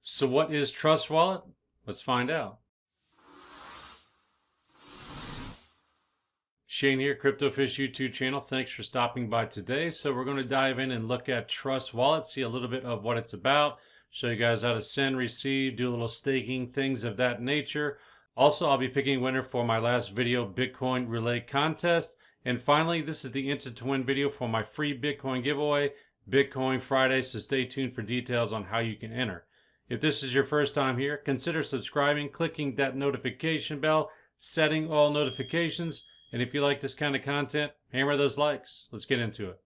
So what is Trust Wallet? Let's find out. Shane here, CryptoFish YouTube channel. Thanks for stopping by today. So we're going to dive in and look at Trust Wallet, see a little bit of what it's about, show you guys how to send, receive, do a little staking, things of that nature. Also, I'll be picking a winner for my last video, Bitcoin Relay Contest. And finally, this is the instant to win video for my free Bitcoin giveaway, Bitcoin Friday. So stay tuned for details on how you can enter. If this is your first time here, consider subscribing, clicking that notification bell, setting all notifications. And if you like this kind of content, hammer those likes. Let's get into it.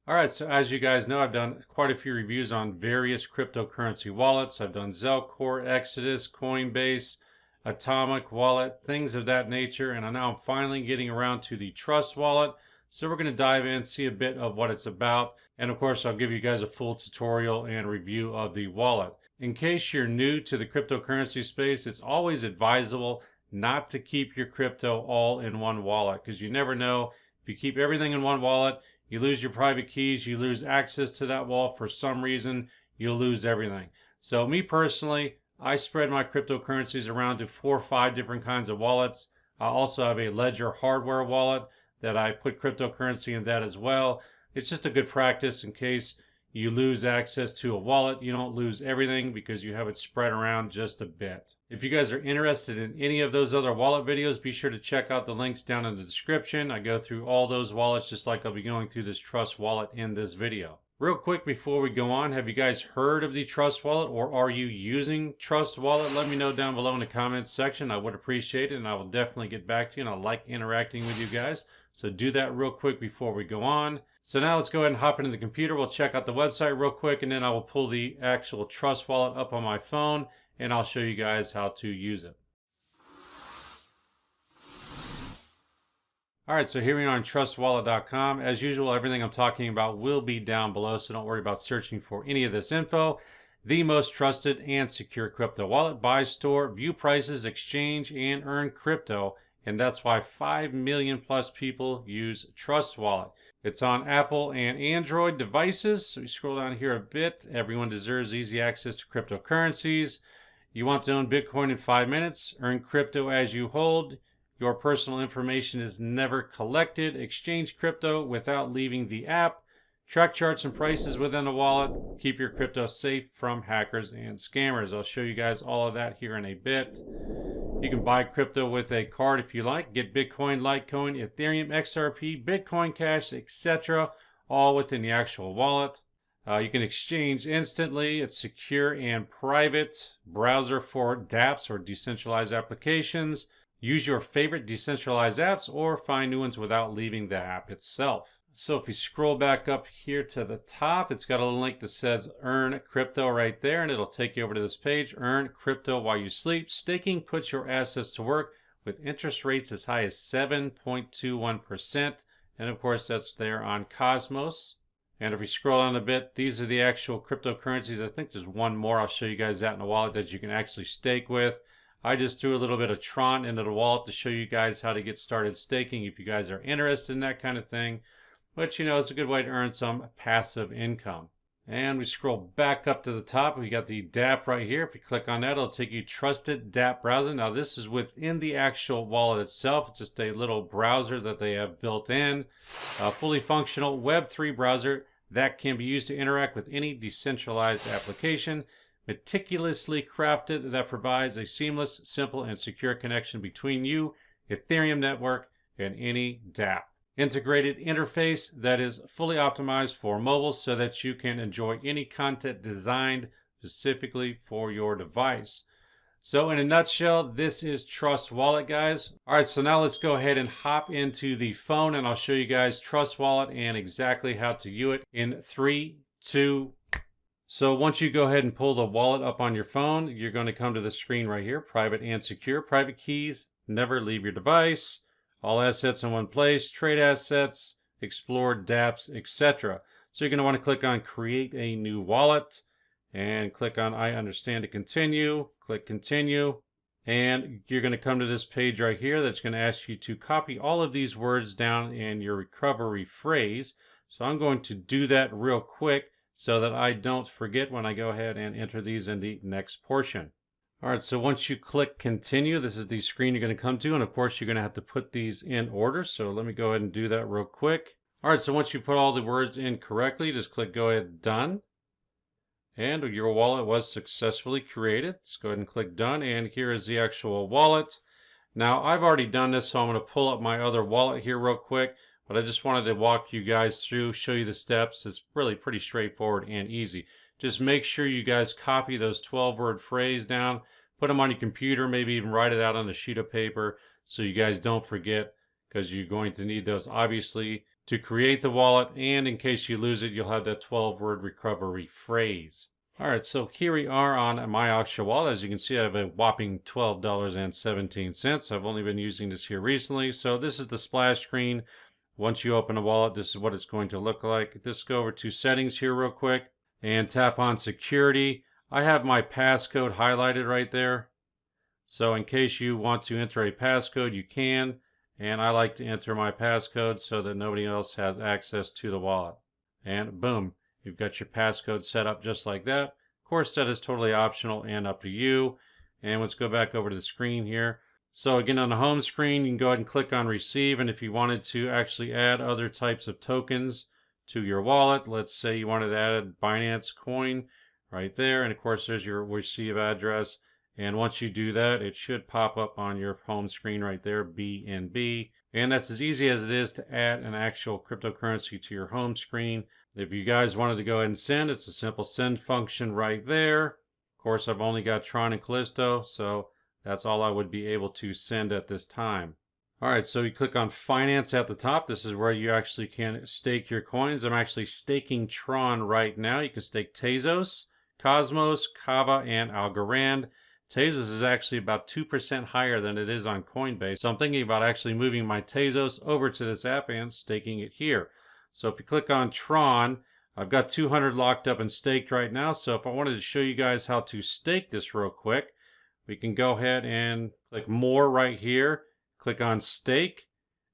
All right, so as you guys know, I've done quite a few reviews on various cryptocurrency wallets. I've done Zelcore, Exodus, Coinbase, Atomic Wallet, things of that nature. And now I'm finally getting around to the Trust Wallet. So we're going to dive in, see a bit of what it's about. And of course, I'll give you guys a full tutorial and review of the wallet. In case you're new to the cryptocurrency space, it's always advisable not to keep your crypto all in one wallet, because you never know. If you keep everything in one wallet, you lose your private keys, you lose access to that wallet for some reason, you'll lose everything. So me personally, I spread my cryptocurrencies around to 4 or 5 different kinds of wallets. I also have a Ledger hardware wallet that I put cryptocurrency in that as well. It's just a good practice in case you lose access to a wallet. You don't lose everything because you have it spread around just a bit. If you guys are interested in any of those other wallet videos, be sure to check out the links down in the description. I go through all those wallets just like I'll be going through this Trust Wallet in this video. Real quick before we go on, have you guys heard of the Trust Wallet, or are you using Trust Wallet? Let me know down below in the comments section. I would appreciate it, and I will definitely get back to you, and I like interacting with you guys. So do that real quick before we go on. So now let's go ahead and hop into the computer. We'll check out the website real quick, and then I will pull the actual Trust Wallet up on my phone, and I'll show you guys how to use it. All right, so here we are on trustwallet.com. As usual, everything I'm talking about will be down below, so don't worry about searching for any of this info. The most trusted and secure crypto wallet. Buy, store, view prices, exchange, and earn crypto. And that's why 5 million plus people use Trust Wallet. It's on Apple and Android devices. So we scroll down here a bit. Everyone deserves easy access to cryptocurrencies. You want to own Bitcoin in 5 minutes. Earn crypto as you hold. Your personal information is never collected. Exchange crypto without leaving the app. Track charts and prices within the wallet. Keep your crypto safe from hackers and scammers. I'll show you guys all of that here in a bit. You can buy crypto with a card if you like. Get Bitcoin, Litecoin, Ethereum, XRP, Bitcoin Cash, etc. all within the actual wallet. You can exchange instantly. It's secure and private. Browser for dApps or decentralized applications. Use your favorite decentralized apps or find new ones without leaving the app itself. So if you scroll back up here to the top, it's got a link that says Earn Crypto right there, and it'll take you over to this page. Earn crypto while you sleep. Staking puts your assets to work with interest rates as high as 7.21%. And of course, that's there on Cosmos. And if we scroll down a bit, these are the actual cryptocurrencies. I think there's one more. I'll show you guys that in the wallet that you can actually stake with. I just threw a little bit of Tron into the wallet to show you guys how to get started staking if you guys are interested in that kind of thing. But you know, it's a good way to earn some passive income. And we scroll back up to the top. We got the dApp right here. If you click on that, it'll take you Trusted dApp Browser. Now this is within the actual wallet itself. It's just a little browser that they have built in. A fully functional Web3 browser that can be used to interact with any decentralized application. Meticulously crafted that provides a seamless, simple, and secure connection between you, Ethereum network, and any dApp. Integrated interface that is fully optimized for mobile so that you can enjoy any content designed specifically for your device. So in a nutshell, this is Trust Wallet, guys. All right, so now let's go ahead and hop into the phone, and I'll show you guys Trust Wallet and exactly how to use it in 3, 2, So once you go ahead and pull the wallet up on your phone, you're going to come to the screen right here, private and secure. Private keys, never leave your device. All assets in one place, trade assets, explore dApps, etc. So you're going to want to click on create a new wallet and click on I understand to continue. Click continue. And you're going to come to this page right here that's going to ask you to copy all of these words down in your recovery phrase. So I'm going to do that real quick so that I don't forget when I go ahead and enter these in the next portion. All right, so once you click continue, this is the screen you're going to come to, and of course you're going to have to put these in order. So let me go ahead and do that real quick. All right, so once you put all the words in correctly, just click go ahead, done. And your wallet was successfully created. Just go ahead and click done, and here is the actual wallet. Now I've already done this, so I'm going to pull up my other wallet here real quick, but I just wanted to walk you guys through, show you the steps. It's really pretty straightforward and easy. Just make sure you guys copy those 12-word phrase down, put them on your computer, maybe even write it out on a sheet of paper so you guys don't forget, because you're going to need those obviously to create the wallet, and in case you lose it, you'll have that 12-word recovery phrase. All right, so here we are on my Oxia wallet. As you can see, I have a whopping $12.17. I've only been using this here recently. So this is the splash screen. Once you open a wallet, this is what it's going to look like. Just go over to settings here real quick and tap on security. I have my passcode highlighted right there. So in case you want to enter a passcode, you can. And I like to enter my passcode so that nobody else has access to the wallet. And boom. You've got your passcode set up just like that. Of course, that is totally optional and up to you. And let's go back over to the screen here. So again, on the home screen, you can go ahead and click on receive. And if you wanted to actually add other types of tokens to your wallet, let's say you wanted to add a Binance coin right there. And of course, there's your receive address. And once you do that, it should pop up on your home screen right there, BNB. And that's as easy as it is to add an actual cryptocurrency to your home screen. If you guys wanted to go ahead and send, it's a simple send function right there. Of course, I've only got Tron and Callisto, so that's all I would be able to send at this time. All right, so you click on Finance at the top. This is where you actually can stake your coins. I'm actually staking Tron right now. You can stake Tezos, Cosmos, Kava, and Algorand. Tezos is actually about 2% higher than it is on Coinbase. So I'm thinking about actually moving my Tezos over to this app and staking it here. So if you click on Tron, I've got 200 locked up and staked right now. So if I wanted to show you guys how to stake this real quick, we can go ahead and click more right here. Click on stake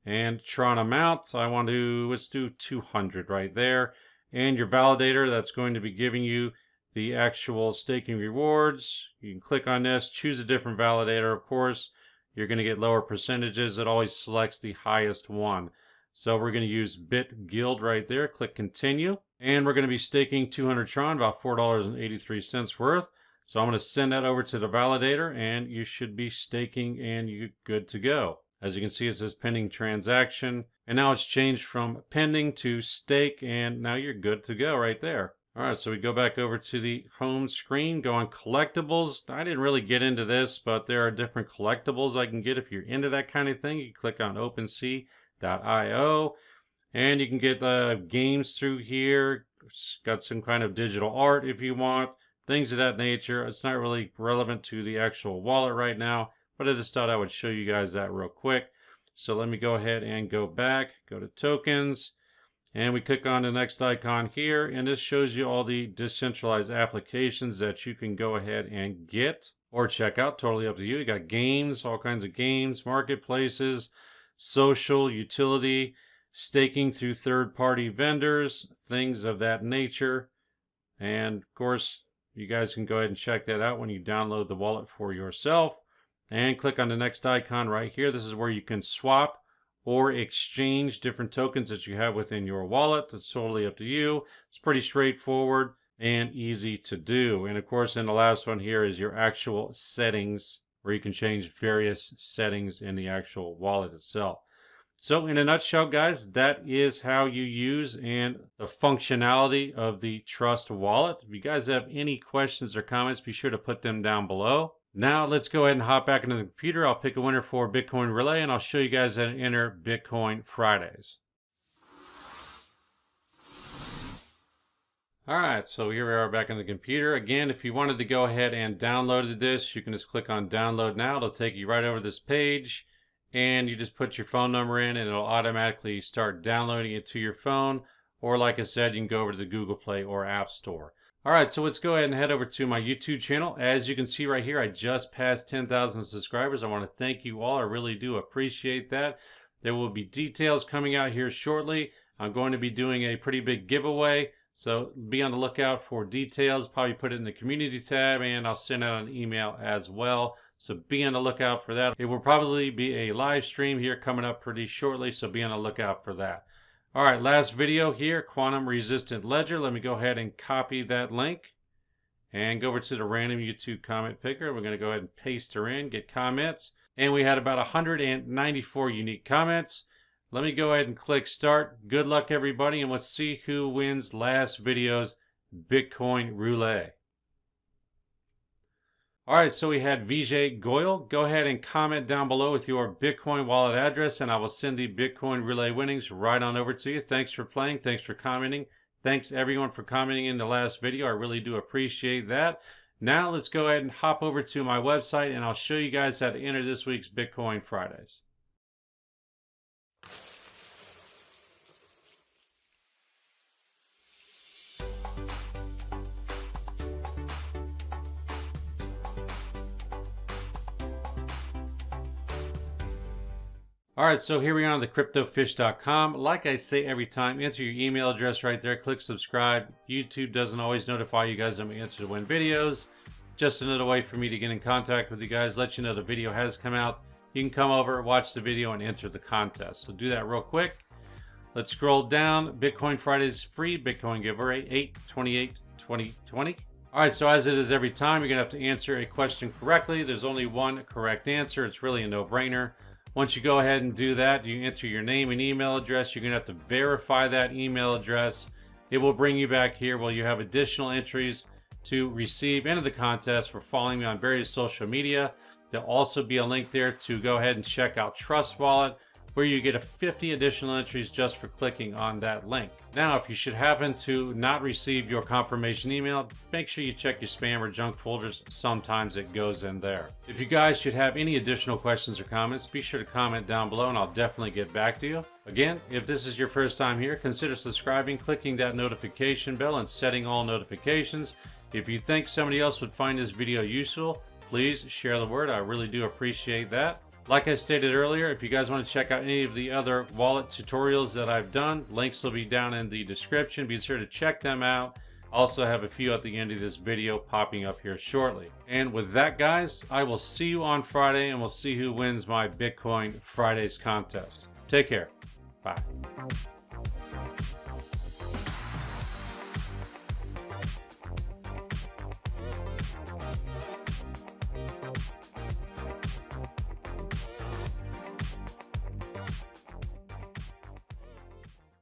and Tron amount. I want to, let's do 200 right there. And your validator, that's going to be giving you the actual staking rewards. You can click on this, choose a different validator. Of course, you're going to get lower percentages. It always selects the highest one. So we're going to use BitGuild right there. Click continue. And we're going to be staking 200 Tron, about $4.83 worth. So I'm going to send that over to the validator, and you should be staking and you're good to go. As you can see, it says pending transaction. And now it's changed from pending to stake, and now you're good to go right there. All right, so we go back over to the home screen, go on collectibles. I didn't really get into this, but there are different collectibles I can get if you're into that kind of thing. You click on OpenSea.io, and you can get games through here. It's got some kind of digital art if you want, things of that nature. It's not really relevant to the actual wallet right now, but I just thought I would show you guys that real quick. So let me go ahead and go back, go to tokens. And we click on the next icon here, and this shows you all the decentralized applications that you can go ahead and get or check out. Totally up to you. You got games, all kinds of games, marketplaces, social, utility, staking through third-party vendors, things of that nature. And of course, you guys can go ahead and check that out when you download the wallet for yourself. And click on the next icon right here. This is where you can swap or exchange different tokens that you have within your wallet. That's totally up to you. It's pretty straightforward and easy to do. And of course, in the last one here is your actual settings, where you can change various settings in the actual wallet itself. So in a nutshell, guys, that is how you use and the functionality of the Trust Wallet. If you guys have any questions or comments, be sure to put them down below. Now let's go ahead and hop back into the computer. I'll pick a winner for Bitcoin Relay, and I'll show you guys how to enter Bitcoin Fridays. All right, so here we are back in the computer. Again, if you wanted to go ahead and download this, you can just click on download now. It'll take you right over this page, and you just put your phone number in, and it'll automatically start downloading it to your phone. Or like I said, you can go over to the Google Play or App Store. All right, so let's go ahead and head over to my YouTube channel. As you can see right here, I just passed 10,000 subscribers. I want to thank you all. I really do appreciate that. There will be details coming out here shortly. I'm going to be doing a pretty big giveaway. So be on the lookout for details. Probably put it in the community tab, and I'll send out an email as well. So be on the lookout for that. It will probably be a live stream here coming up pretty shortly, so be on the lookout for that. All right, last video here, quantum resistant ledger. Let me go ahead and copy that link and go over to the random YouTube comment picker. We're going to go ahead and paste her in, get comments. And we had about 194 unique comments. Let me go ahead and click start. Good luck, everybody, and let's see who wins last video's Bitcoin Roulette. All right, so we had Vijay Goyal. Go ahead and comment down below with your Bitcoin wallet address, and I will send the Bitcoin Roulette winnings right on over to you. Thanks for playing. Thanks for commenting. Thanks, everyone, for commenting in the last video. I really do appreciate that. Now, let's go ahead and hop over to my website, and I'll show you guys how to enter this week's Bitcoin Fridays. All right, so here we are on the cryptofish.com. Like I say every time, enter your email address right there, click subscribe. YouTube doesn't always notify you guys when we enter to win videos. Just another way for me to get in contact with you guys, let you know the video has come out. You can come over, watch the video, and enter the contest. So do that real quick. Let's scroll down. Bitcoin Fridays free Bitcoin giveaway 8/28/2020. All right, so as it is every time, you're gonna have to answer a question correctly. There's only one correct answer. It's really a no-brainer. Once you go ahead and do that, you enter your name and email address. You're going to have to verify that email address. It will bring you back here where you have additional entries to receive into the contest for following me on various social media. There'll also be a link there to go ahead and check out Trust Wallet, where you get 50 additional entries just for clicking on that link. Now, if you should happen to not receive your confirmation email, make sure you check your spam or junk folders. Sometimes it goes in there. If you guys should have any additional questions or comments, be sure to comment down below and I'll definitely get back to you. Again, if this is your first time here, consider subscribing, clicking that notification bell, and setting all notifications. If you think somebody else would find this video useful, please share the word. I really do appreciate that. Like I stated earlier, if you guys want to check out any of the other wallet tutorials that I've done, links will be down in the description. Be sure to check them out. Also have a few at the end of this video popping up here shortly. And with that, guys, I will see you on Friday, and we'll see who wins my Bitcoin Fridays contest. Take care. Bye.